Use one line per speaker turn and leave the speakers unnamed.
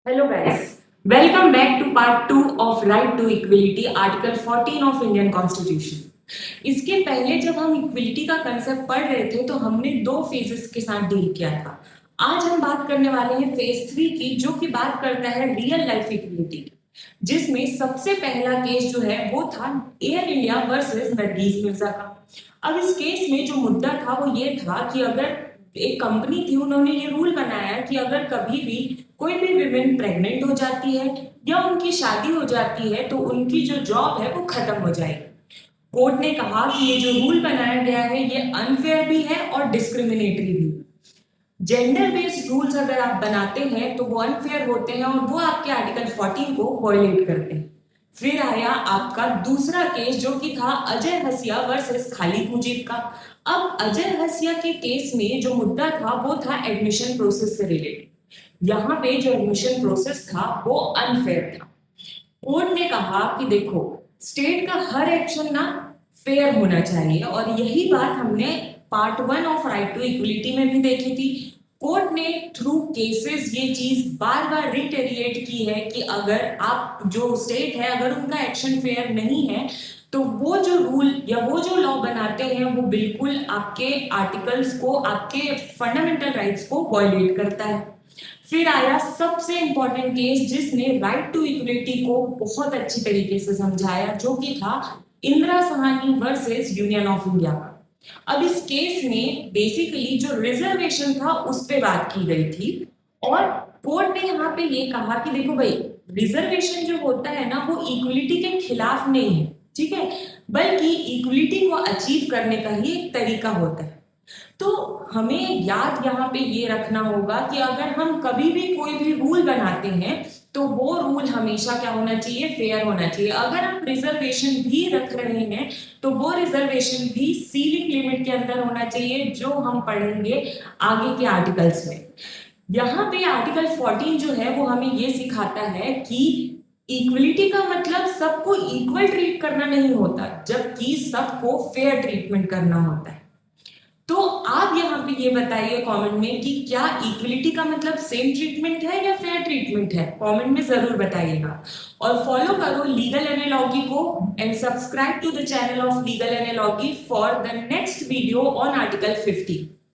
Hello guys, welcome back to part 2 of Right to Equality, Article 14 of Indian Constitution. इसके पहले जब हम equality का कंसेप्ट पढ़ रहे थे तो हमने दो फेजेस के साथ डील किया था। आज हम बात करने वाले हैं फेज 3 की, जो कि बात करता है रियल लाइफ इक्विलिटी की, जिसमें सबसे पहला केस जो है वो था air India versus Nargis Mirza का। अब इस केस में जो मुद्दा था वो ये था कि अगर एक कंपनी थी, उन्होंने ये रूल बनाया कि अगर कभी भी कोई भी विमेन प्रेग्नेंट हो जाती है या उनकी शादी हो जाती है तो उनकी जो जॉब है वो खत्म हो जाएगी। कोर्ट ने कहा कि ये जो रूल बनाया गया है ये अनफेयर भी है और डिस्क्रिमिनेटरी भी। जेंडर बेस्ड रूल्स अगर आप बनाते हैं तो वो अनफेयर होते हैं और वो आपके आर्टिकल 14 को वायलेट करते हैं। फिर आया आपका दूसरा केस, जो कि था अजय हसिया वर्सेस खालिद मुजीब का। अब अजय हसिया के केस में जो मुद्दा था वो था एडमिशन प्रोसेस से रिलेटेड। यहाँ पे जो एडमिशन प्रोसेस था वो अनफेयर था। कोर्ट ने कहा कि देखो, स्टेट का हर एक्शन ना फेयर होना चाहिए, और यही बात हमने part 1 of right to equality में भी देखी थी। कोर्ट ने थ्रू केसेस ये चीज बार बार रिटेरिएट की है कि अगर आप जो स्टेट है अगर उनका एक्शन फेयर नहीं है तो वो जो रूल या वो जो लॉ बनाते हैं वो बिल्कुल आपके आर्टिकल्स को, आपके फंडामेंटल राइट्स को वायलेट करता है। फिर आया सबसे इंपॉर्टेंट केस जिसने राइट टू इक्वलिटी को बहुत अच्छी तरीके से समझाया, जो कि था Indira Sahani versus union of India का। अब इस केस में बेसिकली जो रिजर्वेशन था उस पे बात की गई थी, और कोर्ट ने यहाँ पे ये कहा कि देखो भाई, रिजर्वेशन जो होता है ना वो इक्वलिटी के खिलाफ नहीं है, ठीक है, बल्कि इक्वलिटी को अचीव करने का ही एक तरीका होता है। तो हमें याद यहाँ पे ये रखना होगा कि अगर हम कभी भी कोई भी रूल बनाते हैं तो वो रूल हमेशा क्या होना चाहिए, फेयर होना चाहिए। अगर हम रिजर्वेशन भी रख रहे हैं तो वो रिजर्वेशन भी सीलिंग लिमिट के अंदर होना चाहिए, जो हम पढ़ेंगे आगे के आर्टिकल्स में। यहाँ पे आर्टिकल 14 जो है वो हमें ये सिखाता है कि इक्वलिटी का मतलब सबको इक्वल ट्रीट करना नहीं होता, जबकि सबको फेयर ट्रीटमेंट करना होता है। तो आप यहाँ पे ये बताइए कमेंट में कि क्या इक्वलिटी का मतलब सेम ट्रीटमेंट है या फेयर ट्रीटमेंट है, कमेंट में जरूर बताइएगा। और फॉलो करो लीगल एनालॉजी को and subscribe to the channel of legal analogy for the next video on article 50।